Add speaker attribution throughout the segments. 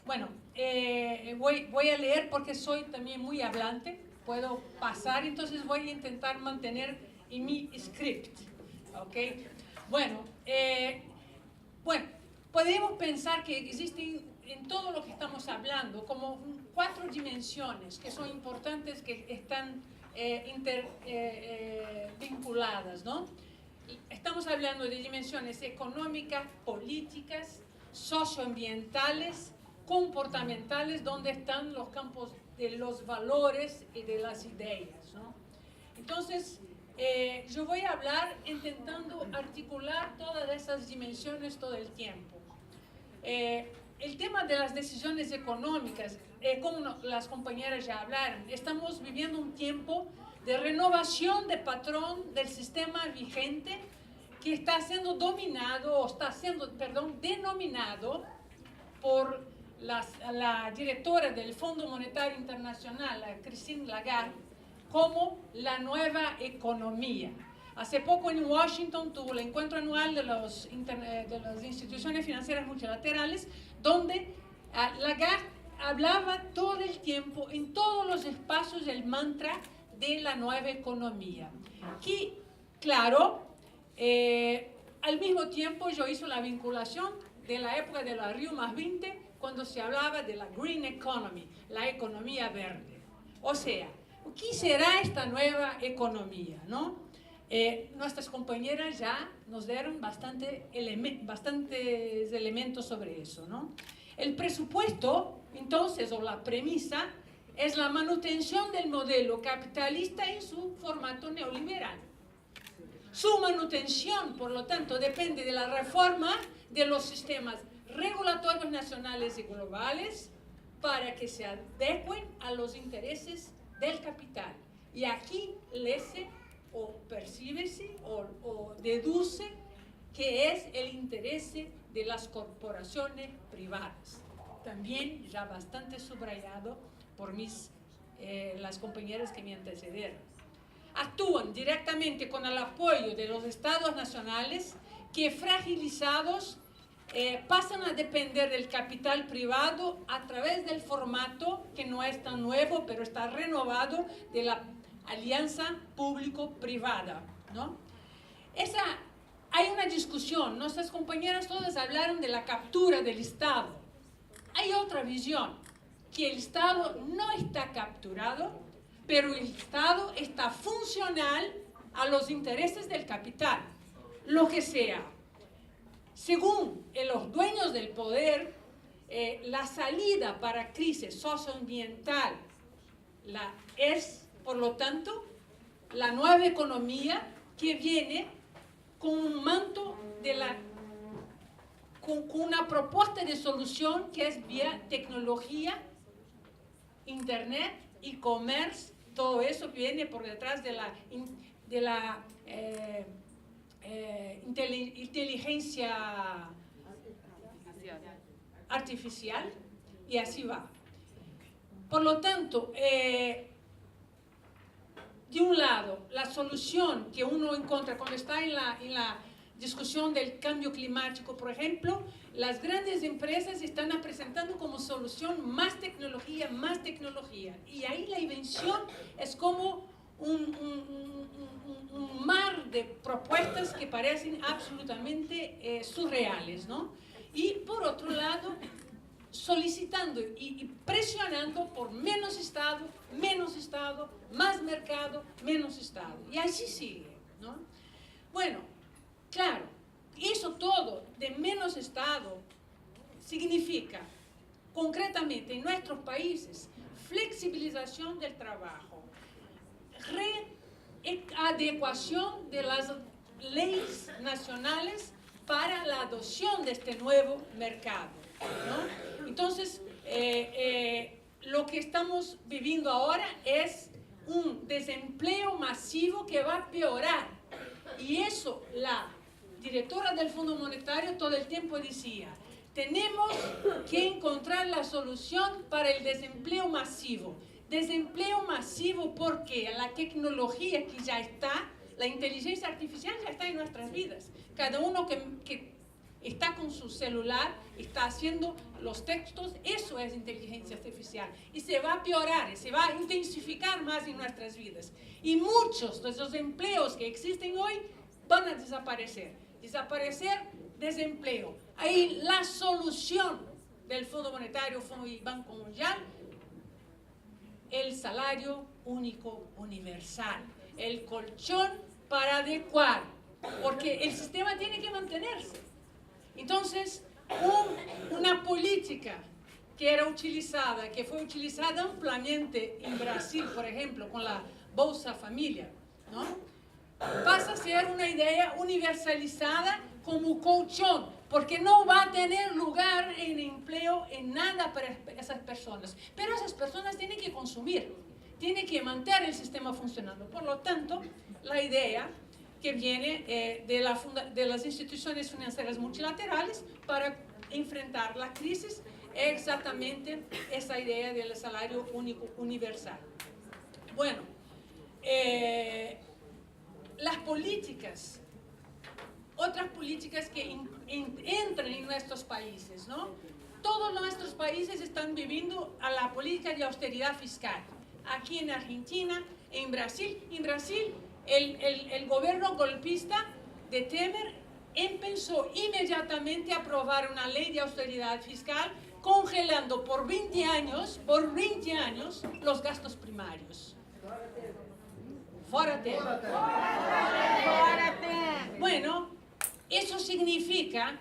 Speaker 1: Bueno, voy a leer porque soy también muy hablante, puedo pasar, entonces voy a intentar mantener en mi script, ¿ok? Bueno, bueno, podemos pensar que existen en todo lo que estamos hablando como 4 dimensiones que son importantes, que están vinculadas, ¿no? Estamos hablando de dimensiones económicas, políticas, socioambientales, comportamentales, donde están los campos de los valores y de las ideas, ¿no? Entonces, yo voy a hablar intentando articular todas esas dimensiones todo el tiempo. El tema de las decisiones económicas, como las compañeras ya hablaron, estamos viviendo un tiempo de renovación de patrón del sistema vigente que está siendo dominado, o está siendo, perdón, denominado por la directora del Fondo Monetario Internacional, Christine Lagarde, como la nueva economía. Hace poco en Washington tuvo el encuentro anual de las instituciones financieras multilaterales, donde Lagarde hablaba todo el tiempo, en todos los espacios, del mantra de la nueva economía. Y, claro, al mismo tiempo yo hice la vinculación de la época de la Rio +20, cuando se hablaba de la Green Economy, la economía verde. O sea, ¿qué será esta nueva economía, no? Nuestras compañeras ya nos dieron bastantes elementos sobre eso, ¿no? El presupuesto, entonces, o la premisa, es la manutención del modelo capitalista en su formato neoliberal. Su manutención, por lo tanto, depende de la reforma de los sistemas regulatorios nacionales y globales para que se adecuen a los intereses del capital. Y aquí lece o percíbese o deduce que es el interés de las corporaciones privadas. También ya bastante subrayado por las compañeras que me antecedieron. Actúan directamente con el apoyo de los estados nacionales que, fragilizados, pasan a depender del capital privado a través del formato que no es tan nuevo, pero está renovado, de la alianza público-privada, ¿no? Hay una discusión, nuestras compañeras todas hablaron de la captura del Estado. Hay otra visión, que el Estado no está capturado, pero el Estado está funcional a los intereses del capital, lo que sea. Según los dueños del poder, la salida para crisis socioambiental es, por lo tanto, la nueva economía que viene con un manto con una propuesta de solución que es vía tecnología, internet, e-commerce, todo eso viene por detrás de la inteligencia artificial, y así va. Por lo tanto, de un lado, la solución que uno encuentra cuando está en la discusión del cambio climático, por ejemplo, las grandes empresas están presentando como solución más tecnología, y ahí la invención es como un mar de propuestas que parecen absolutamente surreales, ¿no? Y por otro lado, solicitando y presionando por menos Estado, más mercado, menos Estado. Y así sigue, ¿no? Bueno, claro, eso todo de menos Estado significa, concretamente en nuestros países, flexibilización del trabajo, readecuación de las leyes nacionales para la adopción de este nuevo mercado, ¿no? Entonces, lo que estamos viviendo ahora es un desempleo masivo que va a empeorar. Y eso la directora del Fondo Monetario todo el tiempo decía: tenemos que encontrar la solución para el desempleo masivo. Desempleo masivo porque la tecnología que ya está, la inteligencia artificial ya está en nuestras vidas. Cada uno que está con su celular, está haciendo los textos, eso es inteligencia artificial. Y se va a empeorar, se va a intensificar más en nuestras vidas. Y muchos de esos empleos que existen hoy van a desaparecer. Desaparecer, desempleo. Ahí la solución del Fondo Monetario, Fondo y Banco Mundial, el salario único universal, el colchón para adecuar, porque el sistema tiene que mantenerse. Entonces, una política que fue utilizada ampliamente en Brasil, por ejemplo, con la Bolsa Familia, ¿no? Pasa a ser una idea universalizada como colchón, porque no va a tener lugar en empleo, en nada para esas personas. Pero esas personas tienen que consumir, tienen que mantener el sistema funcionando. Por lo tanto, la idea que viene de las instituciones financieras multilaterales para enfrentar la crisis es exactamente esa idea del salario único universal. Bueno, las políticas, otras políticas que entran en nuestros países, ¿no? Todos nuestros países están viviendo a la política de austeridad fiscal. Aquí en Argentina, en Brasil, el gobierno golpista de Temer empezó inmediatamente a aprobar una ley de austeridad fiscal congelando por 20 años los gastos primarios. Fora Temer. Bueno, eso significa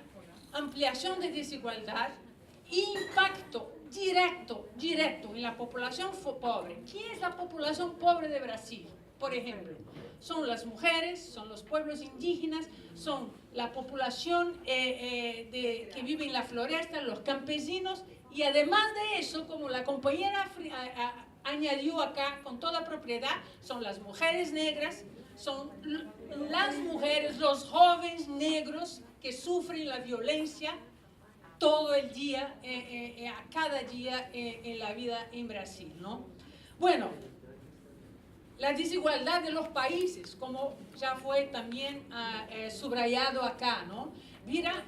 Speaker 1: ampliación de desigualdad, impacto directo en la población pobre. ¿Quién es la población pobre de Brasil? Por ejemplo, son las mujeres, son los pueblos indígenas, son la población que vive en la floresta, los campesinos, y además de eso, como la compañera añadió acá con toda propiedad, son las mujeres negras, son las mujeres, los jóvenes negros que sufren la violencia todo el día, a cada día en la vida en Brasil, ¿no? Bueno, la desigualdad de los países, como ya fue también subrayado acá, ¿no? Mira,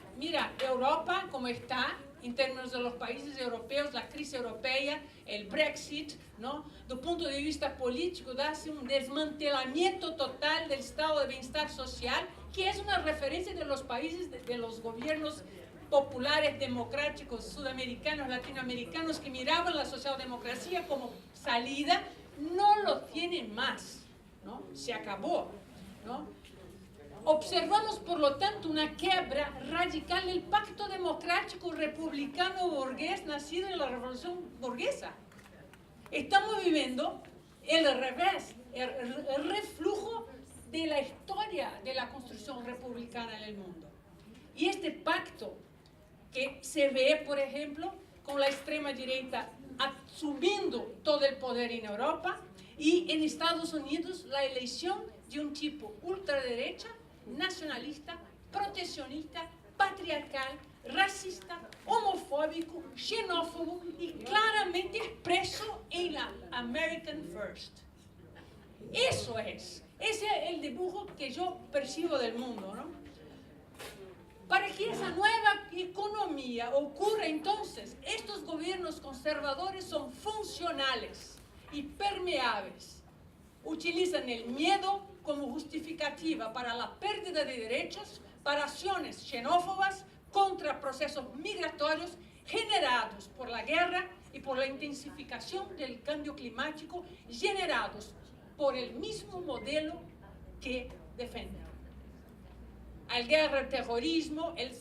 Speaker 1: Europa como está en términos de los países europeos, la crisis europea, el Brexit, ¿no? Do punto de vista político, da-se un desmantelamiento total del estado de bienestar social, que es una referencia de los países, de los gobiernos populares, democráticos, sudamericanos, latinoamericanos, que miraban la socialdemocracia como salida, no lo tienen más, ¿no? Se acabó, ¿no? Observamos, por lo tanto, una quiebra radical del pacto democrático republicano burgués nacido en la revolución burguesa. Estamos viviendo el revés, el reflujo de la historia de la construcción republicana en el mundo. Y este pacto que se ve, por ejemplo, con la extrema derecha asumiendo todo el poder en Europa y en Estados Unidos la elección de un tipo ultraderecha, nacionalista, proteccionista, patriarcal, racista, homofóbico, xenófobo y claramente expreso en la American First. Eso es. Ese es el dibujo que yo percibo del mundo, ¿no? Para que esa nueva economía ocurra, entonces, estos gobiernos conservadores son funcionales y permeables. Utilizan el miedo como justificativa para la pérdida de derechos, para acciones xenófobas contra procesos migratorios generados por la guerra y por la intensificación del cambio climático, generados por el mismo modelo que defienden. La guerra al terrorismo, el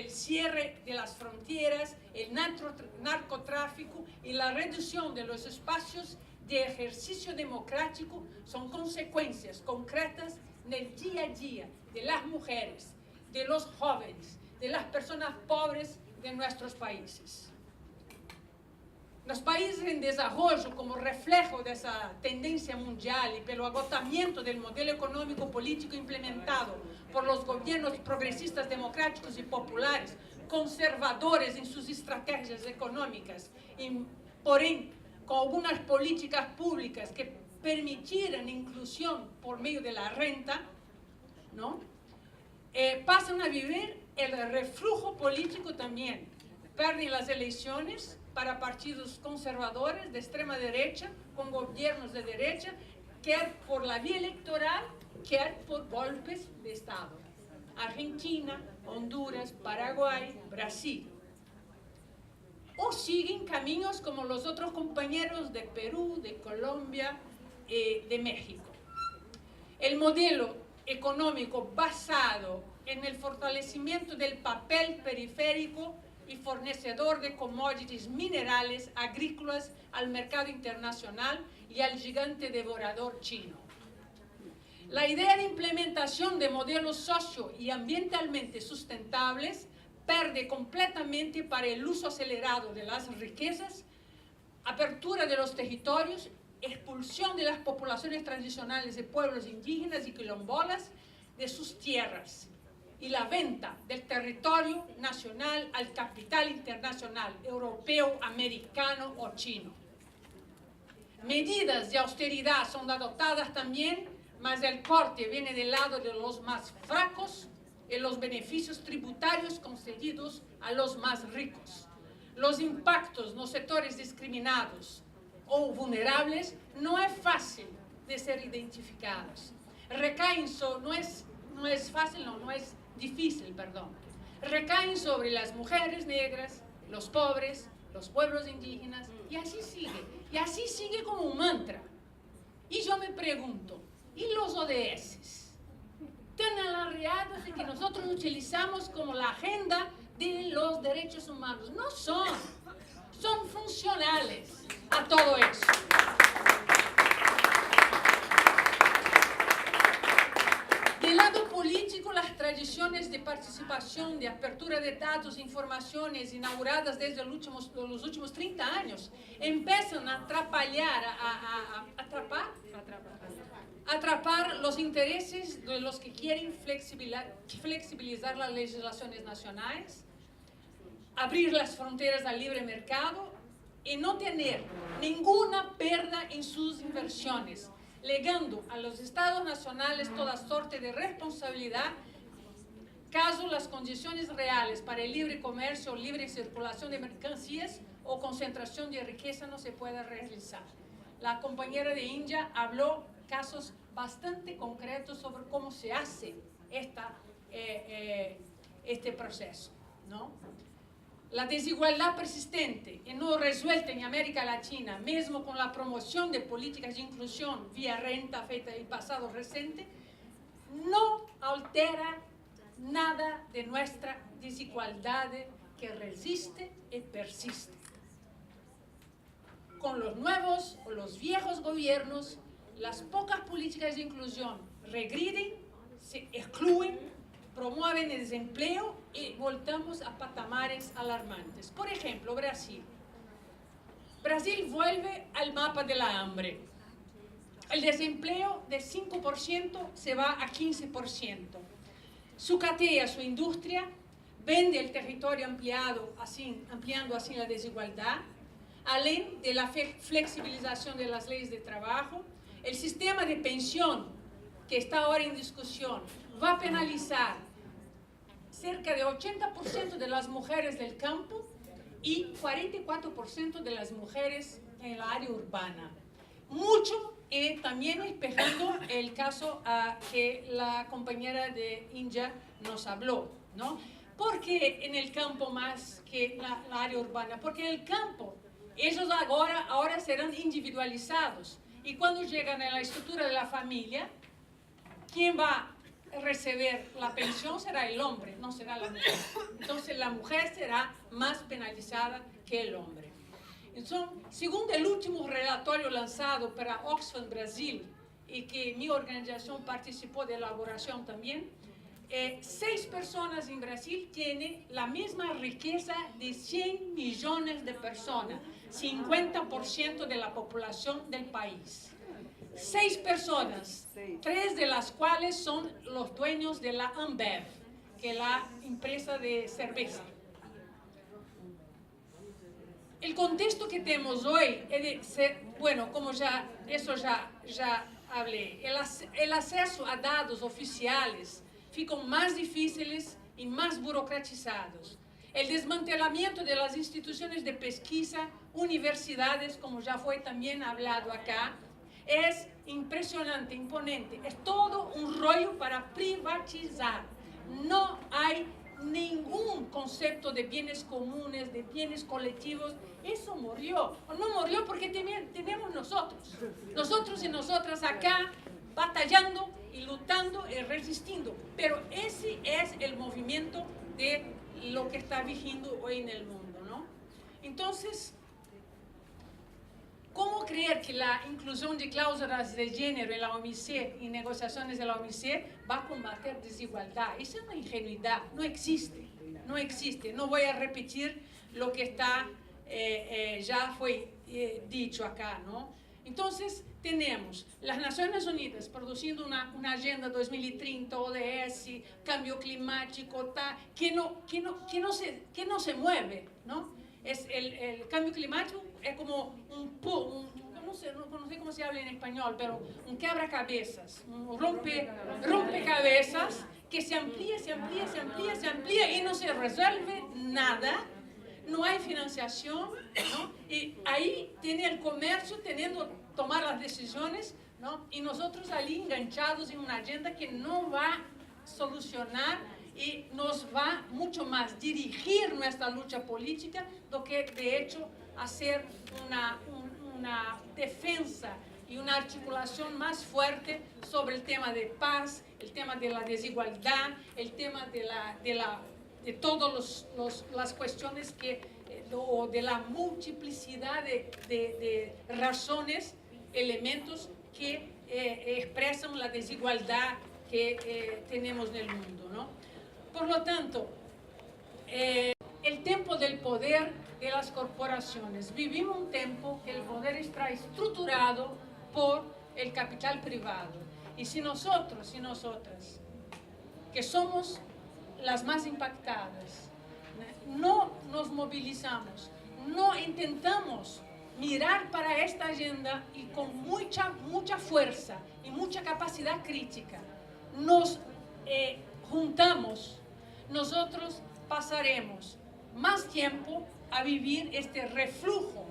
Speaker 1: cierre de las fronteras, el narcotráfico y la reducción de los espacios de ejercicio democrático son consecuencias concretas en el día a día de las mujeres, de los jóvenes, de las personas pobres de nuestros países. Los países en desarrollo, como reflejo de esa tendencia mundial y pelo agotamiento del modelo económico político implementado por los gobiernos progresistas, democráticos y populares, conservadores en sus estrategias económicas, y, porém, con algunas políticas públicas que permitieran inclusión por medio de la renta, ¿no? Pasan a vivir el reflujo político también. Pierden las elecciones para partidos conservadores de extrema derecha, con gobiernos de derecha, quer por la vía electoral, quer por golpes de Estado. Argentina, Honduras, Paraguay, Brasil. O siguen caminos como los otros compañeros de Perú, de Colombia, de México. El modelo económico basado en el fortalecimiento del papel periférico y fornecedor de commodities minerales agrícolas al mercado internacional y al gigante devorador chino. La idea de implementación de modelos socio y ambientalmente sustentables perde completamente para el uso acelerado de las riquezas, apertura de los territorios, expulsión de las poblaciones tradicionales de pueblos indígenas y quilombolas de sus tierras y la venta del territorio nacional al capital internacional, europeo, americano o chino. Medidas de austeridad son adoptadas también, mas el corte viene del lado de los más fracos y los beneficios tributarios concedidos a los más ricos. Los impactos en los sectores discriminados o vulnerables no es fácil de ser identificados. Recaen no es difícil, recaen sobre las mujeres negras, los pobres, los pueblos indígenas, y así sigue como un mantra. Y yo me pregunto, ¿y los ODS? Tan alardeados de que nosotros utilizamos como la agenda de los derechos humanos. No son funcionales a todo eso. Del lado político, las tradiciones de participación, de apertura de datos e informaciones inauguradas desde los últimos 30 años empiezan a atrapar los intereses de los que quieren flexibilizar las legislaciones nacionales, abrir las fronteras al libre mercado y no tener ninguna pérdida en sus inversiones, legando a los estados nacionales toda sorte de responsabilidad caso las condiciones reales para el libre comercio o libre circulación de mercancías o concentración de riqueza no se pueda realizar. La compañera de India habló casos bastante concretos sobre cómo se hace este proceso, ¿no? La desigualdad persistente y no resuelta en América Latina, mismo con la promoción de políticas de inclusión vía renta feita en el pasado reciente, no altera nada de nuestra desigualdad que resiste y persiste. Con los nuevos o los viejos gobiernos, las pocas políticas de inclusión regriden, se excluyen, promueven el desempleo y voltamos a patamares alarmantes. Por ejemplo, Brasil. Brasil vuelve al mapa de la hambre. El desempleo de 5% se va a 15%. Sucatea su industria, vende el territorio ampliando así la desigualdad, além de la flexibilización de las leyes de trabajo. El sistema de pensión que está ahora en discusión va a penalizar cerca de 80% de las mujeres del campo y 44% de las mujeres en la área urbana. Mucho también espejando el caso que la compañera de India nos habló, ¿no? ¿Por qué en el campo más que la área urbana? Porque en el campo ellos ahora serán individualizados y cuando llegan a la estructura de la familia, ¿quién va a recibir la pensión? Será el hombre, no será la mujer. Entonces la mujer será más penalizada que el hombre. Entonces, según el último relatorio lanzado para Oxfam Brasil y que mi organización participó de elaboración también, 6 personas en Brasil tienen la misma riqueza de 100 millones de personas, 50% de la población del país. 6 personas, 3 de las cuales son los dueños de la Ambev, que es la empresa de cerveza. El contexto que tenemos hoy es de ser, bueno, como ya hablé, el acceso a datos oficiales ficam más difíciles y más burocratizados. El desmantelamiento de las instituciones de pesquisa, universidades, como ya fue también hablado acá, es impresionante, imponente. Es todo un rollo para privatizar. No hay ningún concepto de bienes comunes, de bienes colectivos. Eso murió. No murió porque tenemos nosotros y nosotras acá batallando y luchando y resistiendo. Pero ese es el movimiento de lo que está vigiendo hoy en el mundo, ¿no? Entonces, ¿cómo creer que la inclusión de cláusulas de género en la OMC y negociaciones de la OMC va a combatir desigualdad? Esa es una ingenuidad, no existe, no existe. No voy a repetir lo que está, ya fue dicho acá, ¿no? Entonces, tenemos las Naciones Unidas produciendo una agenda 2030, ODS, cambio climático, que no se mueve, ¿no? El cambio climático es como no sé cómo se habla en español, pero un quebracabezas, un rompecabezas que se amplía y no se resuelve nada. No hay financiación, ¿no? Y ahí tiene el comercio tomar las decisiones, ¿no? Y nosotros allí enganchados en una agenda que no va a solucionar y nos va mucho más dirigir nuestra lucha política do que de hecho hacer una defensa y una articulación más fuerte sobre el tema de paz, el tema de la desigualdad, el tema de todas las cuestiones o de la multiplicidad de razones, elementos que expresan la desigualdad que tenemos en el mundo, ¿no? Por lo tanto, el tiempo del poder de las corporaciones. Vivimos un tiempo que el poder está estructurado por el capital privado. Y si nosotros y nosotras, que somos las más impactadas, no nos movilizamos, no intentamos mirar para esta agenda y con mucha fuerza y mucha capacidad crítica nos juntamos, nosotros pasaremos más tiempo a vivir este reflujo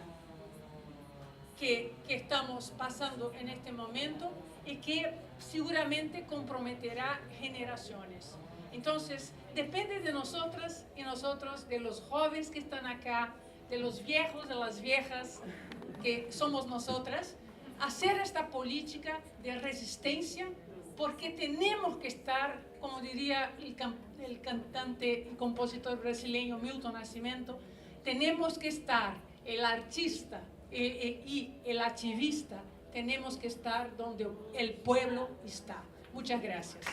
Speaker 1: que estamos pasando en este momento y que seguramente comprometerá generaciones. Entonces, depende de nosotras y nosotros, de los jóvenes que están acá, de los viejos, de las viejas que somos nosotras, hacer esta política de resistencia, porque tenemos que estar, como diría el cantante y compositor brasileño Milton Nascimento, tenemos que estar, el artista y el activista, tenemos que estar donde el pueblo está. Muchas gracias.